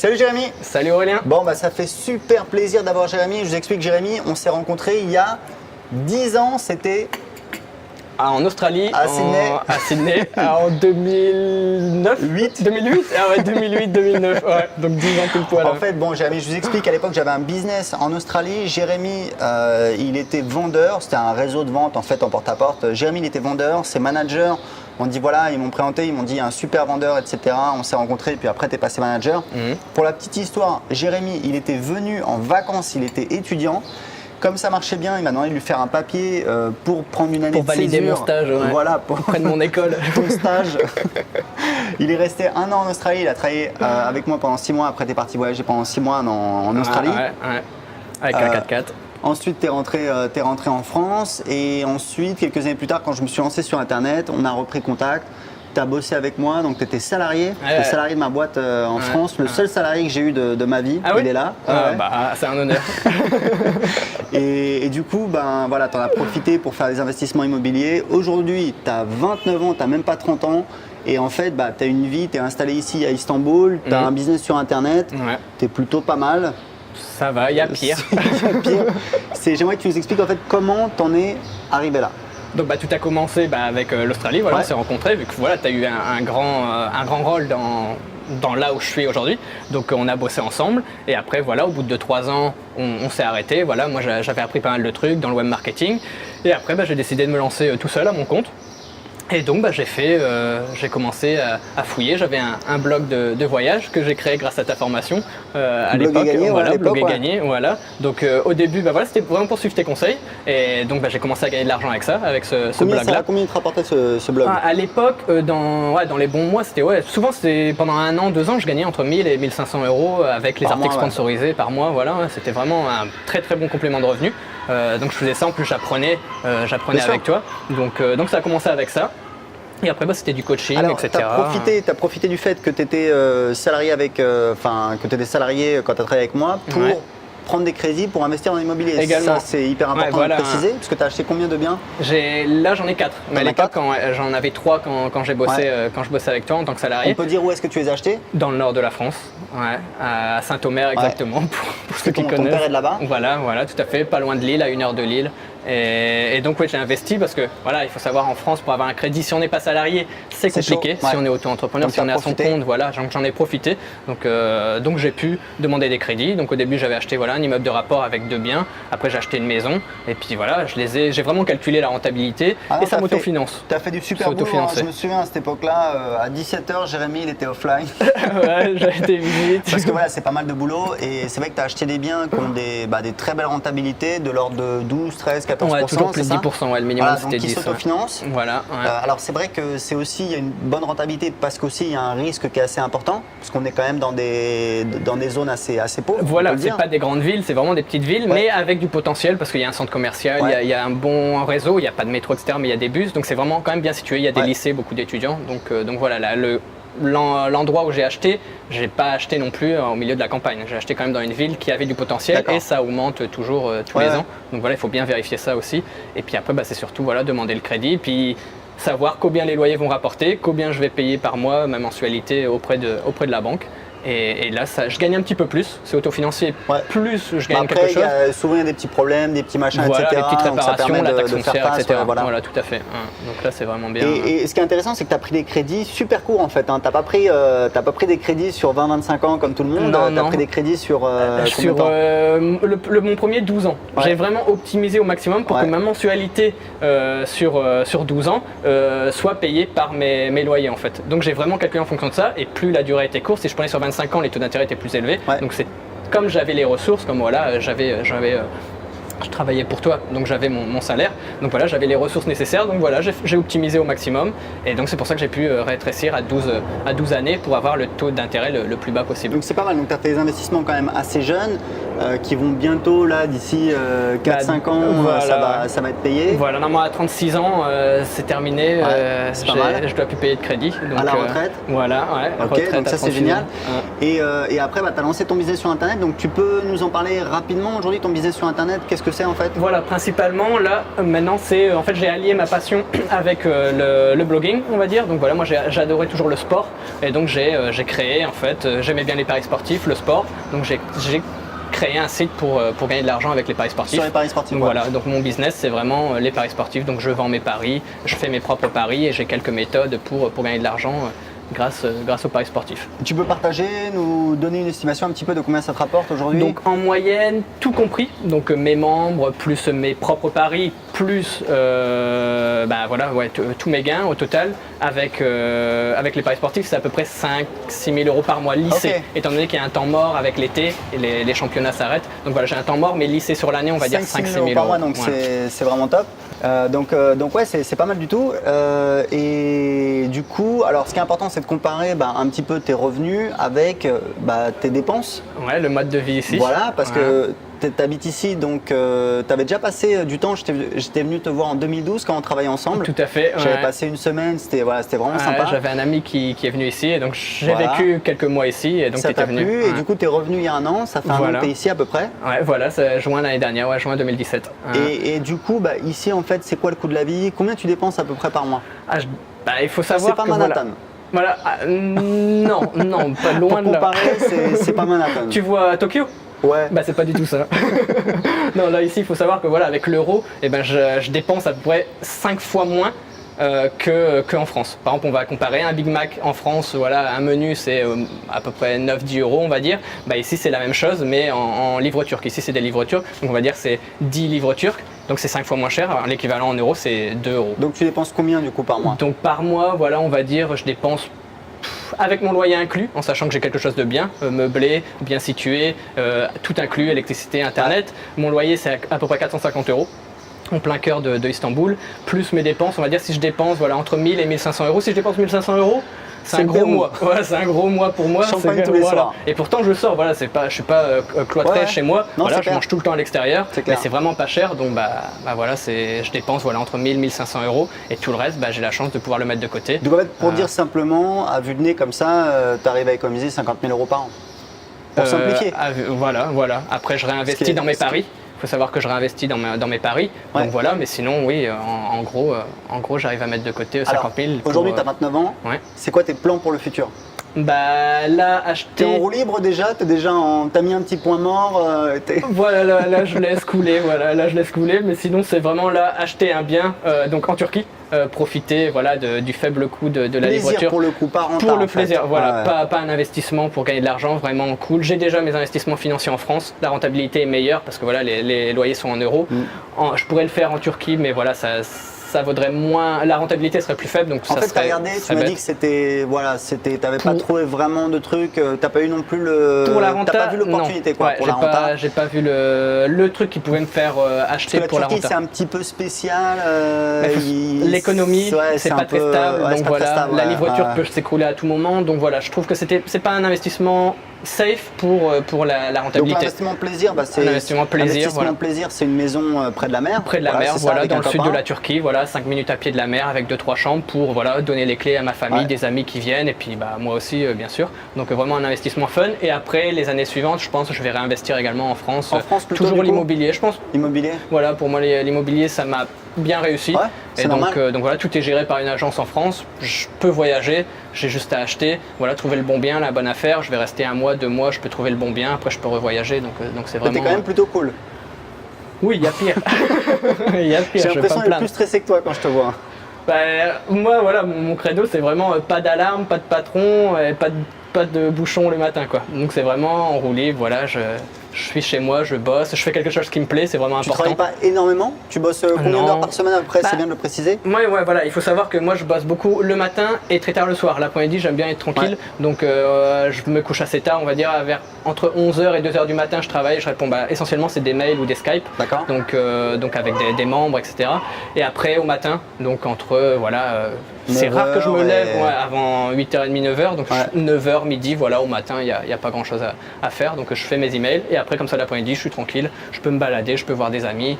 Salut Jérémy. Salut Aurélien. Bon, ça fait super plaisir d'avoir Jérémy. Je vous explique, Jérémy, on s'est rencontrés il y a 10 ans, c'était en Australie, à Sydney, en 2009 2008 Ah ouais, 2008-2009, ouais, donc 10 ans tout le poil. En fait, bon Jérémy, je vous explique, à l'époque j'avais un business en Australie. Jérémy, il était vendeur, c'était un réseau de vente en fait en porte-à-porte. Jérémy, il était vendeur, ses managers, on dit voilà, ils m'ont présenté, ils m'ont dit un super vendeur, etc. On s'est rencontrés, puis après tu es passé manager. Pour la petite histoire, Jérémy, il était venu en vacances, il était étudiant. Comme ça marchait bien, il m'a demandé de lui faire un papier pour prendre une année de césure. Pour valider mon stage, ouais. Voilà, auprès de mon école. Ton stage. Il est resté 1 an en Australie, il a travaillé avec moi pendant 6 mois. Après, tu es parti voyager pendant 6 mois en Australie. Ouais. Avec un 4x4. Ensuite, tu es rentré en France. Et ensuite, quelques années plus tard, quand je me suis lancé sur Internet, on a repris contact. Tu as bossé avec moi, donc tu étais salarié. Tu es salarié de ma boîte en France. Le seul salarié que j'ai eu de ma vie, il est là. C'est un honneur. Et du coup, voilà, tu en as profité pour faire des investissements immobiliers. Aujourd'hui, tu as 29 ans, tu n'as même pas 30 ans. Et en fait, tu as une vie, tu es installé ici à Istanbul, tu as un business sur Internet, tu es plutôt pas mal. Ça va, il y a pire. J'aimerais que tu nous expliques en fait comment tu en es arrivé là. Donc tout a commencé avec l'Australie, voilà, on s'est rencontrés, vu que voilà, tu as eu un grand rôle dans là où je suis aujourd'hui. Donc on a bossé ensemble et après voilà, au bout de 2-3 ans, on s'est arrêté. Voilà, moi j'avais appris pas mal de trucs dans le web marketing et après j'ai décidé de me lancer tout seul à mon compte. Et donc j'ai commencé à fouiller. J'avais un blog de voyage que j'ai créé grâce à ta formation à l'époque. Blog et gagné, voilà. Donc au début, c'était vraiment pour suivre tes conseils. Et donc j'ai commencé à gagner de l'argent avec ça, avec ce blog-là. Combien te rapportait ce blog? À l'époque, dans les bons mois, souvent c'était pendant 1 an, 2 ans, je gagnais entre 1000 et 1500 euros avec les articles sponsorisés par mois. Voilà, c'était vraiment un très très bon complément de revenus. Donc je faisais ça, en plus j'apprenais avec toi. Donc ça a commencé avec ça. Et après c'était du coaching, etc. Tu as profité du fait que tu étais salarié quand tu as travaillé avec moi pour prendre des crédits pour investir dans l'immobilier. Également. Ça c'est hyper important de préciser, parce que tu as acheté combien de biens? Là j'en ai 4. Mais à l'époque j'en avais 3 quand j'ai bossé quand je bossais avec toi en tant que salarié. On peut dire où est-ce que tu les as achetés? Dans le nord de la France, à Saint-Omer exactement, pour ceux qui connaissent. Ton père est de là-bas? Voilà, tout à fait, pas loin de Lille, à 1 heure de Lille. Et donc j'ai investi parce que voilà, il faut savoir en France, pour avoir un crédit, si on n'est pas salarié, c'est compliqué. Si on est auto-entrepreneur, si on est à son compte, voilà, j'en ai profité. Donc j'ai pu demander des crédits. Donc au début j'avais acheté un immeuble de rapport avec 2 biens. Après j'ai acheté une maison. Et puis voilà, j'ai vraiment calculé la rentabilité et ça m'autofinance. Tu as fait du super boulot. Je me souviens à cette époque-là, à 17h, Jérémy il était offline. J'ai été visite. Parce que voilà, c'est pas mal de boulot. Et c'est vrai que tu as acheté des biens qui ont des très belles rentabilités de l'ordre de 12, 13, 14%, toujours plus de 10%, le minimum c'était 10%. Donc ils s'autofinancent. Voilà. Alors c'est vrai que c'est aussi, il y a une bonne rentabilité parce qu'aussi il y a un risque qui est assez important, parce qu'on est quand même dans des zones assez pauvres. Voilà, c'est pas des grandes villes, c'est vraiment des petites villes, mais avec du potentiel parce qu'il y a un centre commercial, il y a un bon réseau, il n'y a pas de métro, etc., mais il y a des bus, donc c'est vraiment quand même bien situé, il y a des lycées, beaucoup d'étudiants, donc voilà, l'endroit où j'ai acheté, j'ai pas acheté non plus au milieu de la campagne. J'ai acheté quand même dans une ville qui avait du potentiel et ça augmente toujours tous les ans. Donc voilà, il faut bien vérifier ça aussi. Et puis après, c'est surtout demander le crédit, puis savoir combien les loyers vont rapporter, combien je vais payer par mois ma mensualité auprès de la banque. Et là, je gagne un petit peu plus. C'est autofinancé. Plus je gagne quelque chose. Souvent, il y a des petits problèmes, des petits machins, etc. Les petites réparations, la taxe foncière, etc. Voilà, tout à fait. Donc là, c'est vraiment bien. Et ce qui est intéressant, c'est que tu as pris des crédits super courts en fait. Tu n'as pas pris des crédits sur 20-25 ans comme tout le monde. Tu as pris des crédits sur combien de temps? Mon premier, 12 ans. J'ai vraiment optimisé au maximum pour que ma mensualité sur 12 ans soit payée par mes loyers en fait. Donc j'ai vraiment calculé en fonction de ça. Et plus la durée était courte, si je prenais sur 25 ans, les taux d'intérêt étaient plus élevés. Donc c'est comme j'avais les ressources, comme voilà, je travaillais pour toi, donc j'avais mon salaire. Donc voilà, j'avais les ressources nécessaires. Donc voilà, j'ai optimisé au maximum. Et donc c'est pour ça que j'ai pu rétrécir à 12 années pour avoir le taux d'intérêt le plus bas possible. Donc c'est pas mal. Donc tu as fait des investissements quand même assez jeunes qui vont bientôt, là, d'ici 4-5 ans, ça va être payé. Voilà, non, moi à 36 ans, c'est terminé. C'est pas mal. Je dois plus payer de crédit. Donc, à la retraite. Voilà, retraite, donc ça c'est génial. Et après, tu as lancé ton business sur Internet. Donc tu peux nous en parler rapidement aujourd'hui, ton business sur Internet. Qu'est-ce que c'est en fait? Voilà, principalement là, maintenant c'est en fait j'ai allié ma passion avec le blogging, on va dire. Donc voilà, moi j'adorais toujours le sport et donc j'ai créé en fait, j'aimais bien les paris sportifs, le sport, donc j'ai créé un site pour gagner de l'argent avec les paris sportifs. Sur les paris sportifs. Donc voilà, donc mon business c'est vraiment les paris sportifs. Donc je vends mes paris, je fais mes propres paris et j'ai quelques méthodes pour gagner de l'argent grâce aux paris sportifs. Tu peux partager, nous donner une estimation un petit peu de combien ça te rapporte aujourd'hui? Donc en moyenne, tout compris, donc mes membres, plus mes propres paris, plus tous mes gains au total, avec les paris sportifs, c'est à peu près 5-6 000 euros par mois lissés, Okay. étant donné qu'il y a un temps mort avec l'été et les championnats s'arrêtent. Donc voilà, j'ai un temps mort, mais lissé sur l'année, on va dire 5-6 000 euros par mois, donc voilà. c'est vraiment top. Donc ouais, c'est pas mal du tout. Et du coup, alors ce qui est important, c'est de comparer un petit peu tes revenus avec tes dépenses. Ouais, le mode de vie ici. Voilà, parce que tu habites ici, donc tu avais déjà passé du temps. J'étais venu te voir en 2012 quand on travaillait ensemble. Tout à fait. J'avais passé une semaine, c'était vraiment sympa. J'avais un ami qui est venu ici, et donc j'ai vécu quelques mois ici, et donc ça t'a venu. plu, et du coup tu es revenu il y a un an, ça fait un an que tu es ici à peu près. Ouais, voilà, c'est juin l'année dernière, juin 2017. Et du coup, ici en fait, c'est quoi le coût de la vie? Combien tu dépenses à peu près par mois? Il faut savoir c'est pas que Manhattan. Voilà, non, pas loin de là. Pour comparer, c'est pas Manhattan. Tu vois Tokyo? Ouais. C'est pas du tout ça. Non, là ici, il faut savoir que voilà, avec l'euro, je dépense à peu près 5 fois moins qu'en France. Par exemple, on va comparer un Big Mac en France, voilà, un menu c'est à peu près 9-10 euros, on va dire. Ici, c'est la même chose, mais en livres turcs. Ici, c'est des livres turcs, donc on va dire c'est 10 livres turcs. Donc c'est 5 fois moins cher. Alors, l'équivalent en euros, c'est 2 euros. Donc tu dépenses combien du coup par mois? Donc par mois, voilà, on va dire, je dépense avec mon loyer inclus, en sachant que j'ai quelque chose de bien, meublé, bien situé, tout inclus, électricité, internet. Mon loyer, c'est à peu près 450 euros. En plein cœur de Istanbul, plus mes dépenses, on va dire si je dépense voilà, entre 1000 et 1500 euros. Si je dépense 1500 euros, c'est un gros mois. Ouais, c'est un gros mois pour moi. Champagne tous les soirs. Et pourtant je sors, voilà, je suis pas cloîtré chez moi. Non, voilà, je mange tout le temps à l'extérieur, mais c'est vraiment pas cher. Donc voilà, je dépense entre 1000 et 1500 euros et tout le reste, j'ai la chance de pouvoir le mettre de côté. Donc en fait, pour dire simplement, à vue de nez comme ça, tu arrives à économiser 50 000 euros par an. Pour simplifier. Voilà. Après, je réinvestis dans mes paris. Il faut savoir que je réinvestis dans mes paris. Ouais. Donc voilà, mais sinon, oui, en gros, j'arrive à mettre de côté 50 000. Aujourd'hui, tu as 29 ans. Ouais. C'est quoi tes plans pour le futur? Là, T'es acheter. en roue libre déjà? T'as mis un petit point mort? Voilà, là, je laisse couler. Voilà, là, je laisse couler. Mais sinon, c'est vraiment là, acheter un bien, donc en Turquie. Profiter du faible coût de la livre turque. Pour le coup, pas rentable. Pour le plaisir, fait. voilà, pas un investissement pour gagner de l'argent, vraiment cool. J'ai déjà mes investissements financiers en France, la rentabilité est meilleure parce que voilà, les loyers sont en euros. Je pourrais le faire en Turquie, mais voilà, ça vaudrait moins, la rentabilité serait plus faible. Donc en fait, tu as regardé, tu m'as dit que t'avais pas trouvé vraiment de truc, t'as pas eu non plus pour la renta, t'as pas vu l'opportunité quoi, pour la renta. J'ai pas vu le truc qui pouvait me faire acheter pour la renta. C'est un petit peu spécial. L'économie, c'est pas très stable, donc voilà, la livre turque peut s'écrouler à tout moment, donc voilà, je trouve que c'est pas un investissement safe pour la rentabilité. Donc l'investissement plaisir, c'est un investissement plaisir. Plaisir, c'est une maison près de la mer. Près de la mer, voilà, dans le sud de la Turquie, voilà, 5 minutes à pied de la mer avec 2-3 chambres pour donner les clés à ma famille, des amis qui viennent et puis moi aussi bien sûr. Donc vraiment un investissement fun. Et après les années suivantes, je pense que je vais réinvestir également en France. En France plutôt, toujours l'immobilier, je pense. Immobilier. Voilà, pour moi l'immobilier ça m'a bien réussi. Ouais, et donc voilà, tout est géré par une agence en France. Je peux voyager, j'ai juste à acheter, voilà, trouver le bon bien, la bonne affaire. Je vais rester 1 mois, 2 mois, je peux trouver le bon bien. Après, je peux revoyager. Donc c'est vraiment. T'es quand même plutôt cool. Oui, il y a pire. Il y a pire. J'ai l'impression d'être plus stressé que toi quand je te vois. Moi, voilà, mon credo, c'est vraiment pas d'alarme, pas de patron, et pas de bouchon le matin, quoi. Donc c'est vraiment en roue libre. Voilà, je suis chez moi, je bosse, je fais quelque chose qui me plaît, c'est vraiment important. Tu travailles pas énormément? Tu bosses combien d'heures par semaine après? C'est bien de le préciser. Ouais, voilà, il faut savoir que moi je bosse beaucoup le matin et très tard le soir. L'après-midi, j'aime bien être tranquille, donc je me couche assez tard, on va dire entre 11h et 2h du matin, je travaille, je réponds essentiellement c'est des mails ou des Skype. D'accord. Donc avec des membres, etc. Et après au matin, donc entre c'est rare que je me lève avant 8h30, 9h, donc 9h, midi, voilà, au matin, il n'y a pas grand chose à faire, donc je fais mes emails et après, comme ça, l'après-midi, je suis tranquille, je peux me balader, je peux voir des amis,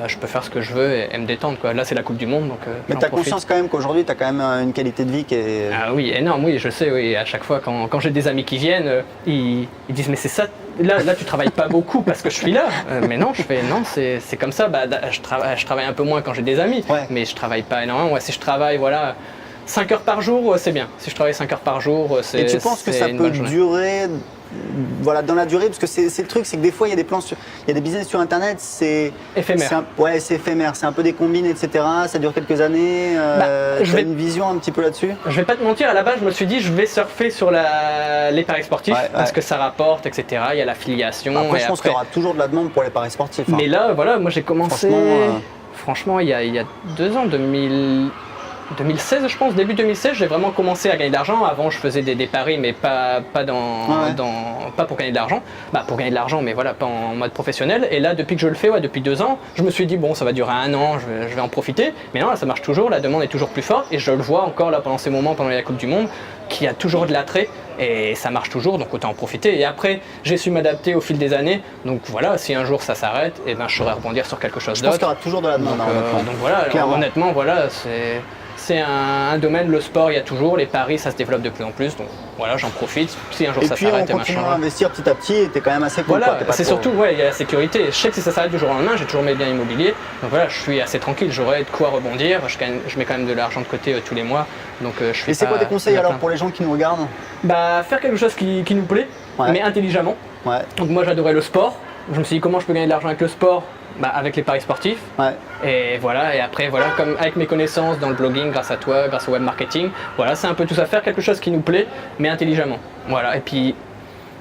je peux faire ce que je veux et me détendre, quoi. Là, c'est la Coupe du Monde, donc Mais j'en tu as profite. conscience quand même qu'aujourd'hui, tu as quand même une qualité de vie qui est. Ah oui, énorme, oui, je sais, oui. À chaque fois, quand j'ai des amis qui viennent, ils disent, mais c'est ça, là, tu travailles pas beaucoup parce que je suis là. Mais non, non, c'est comme ça. Je travaille un peu moins quand j'ai des amis, Ouais. mais je travaille pas énormément. Ouais, si je travaille, voilà, 5 heures par jour, c'est bien. Si je travaille 5 heures par jour, c'est Et tu penses que c'est ça une peut bonne journée. durer voilà, dans la durée? Parce que c'est le truc, c'est que des fois, il y a des plans il y a des business sur Internet, c'est Éphémère. Ouais, c'est éphémère, c'est un peu des combines, etc. Ça dure quelques années. Je Tu as vais- une vision un petit peu là-dessus? Je vais pas te mentir, à la base, je me suis dit, je vais surfer sur les paris sportifs Ouais, parce ouais. que ça rapporte, etc. Il y a l'affiliation. Après, et je pense qu'il y aura toujours de la demande pour les paris sportifs. Hein. Mais là, voilà, moi j'ai commencé. Franchement, Franchement, il y a 2 ans, 2016, je pense, début 2016, j'ai vraiment commencé à gagner de l'argent. Avant, je faisais des paris, mais pas pour gagner de l'argent. Pour gagner de l'argent, mais voilà, pas en mode professionnel. Et là, depuis que je le fais, ouais, depuis 2 ans, je me suis dit, bon, ça va durer 1 an, je vais en profiter. Mais non, là, ça marche toujours, la demande est toujours plus forte. Et je le vois encore là pendant ces moments, pendant la Coupe du Monde, qu'il y a toujours de l'attrait. Et ça marche toujours, donc autant en profiter. Et après, j'ai su m'adapter au fil des années. Donc voilà, si un jour ça s'arrête, eh ben, je saurais rebondir sur quelque chose je pense qu'il y d'autre. aura toujours de la demande. Donc, hein, honnêtement. donc voilà, alors, Clairement. honnêtement, voilà, c'est un domaine, le sport, il y a toujours, les paris, ça se développe de plus en plus. Donc voilà, j'en profite. Si un jour Et ça puis, on s'arrête, et continuera à machin. investir petit à petit et tu es quand même assez cool. Voilà, quoi, t'es pas c'est trop- surtout, ouais, il y a la sécurité. Je sais que si ça s'arrête du jour au lendemain, j'ai toujours mes biens immobiliers. Donc voilà, je suis assez tranquille, j'aurai de quoi rebondir. Je mets quand même de l'argent de côté tous les mois. Donc je suis Et c'est pas- quoi tes conseils pas alors plein. pour les gens qui nous regardent? Faire quelque chose qui nous plaît, Ouais. mais intelligemment. Ouais, Donc moi j'adorais le sport. Je me suis dit comment je peux gagner de l'argent avec le sport, avec les paris sportifs. ouais. Et voilà, et après, voilà, comme avec mes connaissances dans le blogging, grâce à toi, grâce au web marketing, voilà, c'est un peu tout ça, faire quelque chose qui nous plaît, mais intelligemment. Voilà, et puis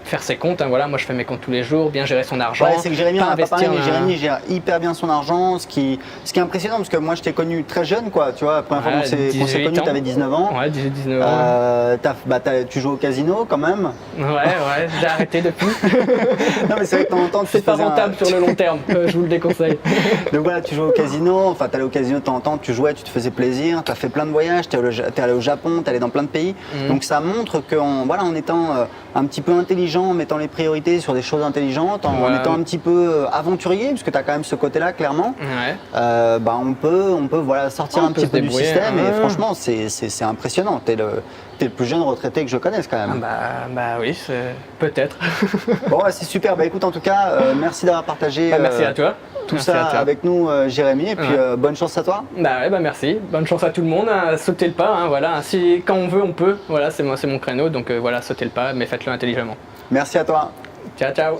faire ses comptes, hein, voilà, moi je fais mes comptes tous les jours, bien gérer son argent. Ouais, c'est que Jérémy, on pas n'a pas parlé, mais investir, Jérémy gère hyper bien son argent, ce qui est impressionnant parce que moi je t'ai connu très jeune, quoi. Tu vois, la première fois qu'on s'est 18 connu, ans. tu avais 19 ans. Ouais, 18-19 ans. Tu joues au casino quand même. Ouais, j'ai arrêté depuis. Non, mais c'est vrai que de temps en temps, tu C'est pas faisais un- rentable sur le long terme, je vous le déconseille. Donc voilà, tu jouais au casino, enfin tu allais au casino de temps en temps, tu jouais, tu te faisais plaisir, tu as fait plein de voyages, tu es allé au Japon, tu es allé dans plein de pays. Donc ça montre qu'en voilà, en étant un petit peu intelligent, en mettant les priorités sur des choses intelligentes, en Ouais. étant un petit peu aventurier, parce que tu as quand même ce côté-là clairement, Ouais. on peut voilà, sortir On un peut petit se peu du débrouiller, système et ouais. franchement c'est impressionnant. Tu es le plus jeune retraité que je connaisse quand même. Oui, peut-être. Bon, c'est super. Écoute, en tout cas, merci d'avoir partagé Merci à toi. tout Merci à ça toi. avec nous, Jérémy. Et puis, Ouais. bonne chance à toi. Merci. Bonne chance à tout le monde. Sautez le pas. Voilà. Quand on veut, on peut. Voilà, c'est mon créneau. Donc voilà, sautez le pas, mais faites-le intelligemment. Merci à toi. Ciao, ciao.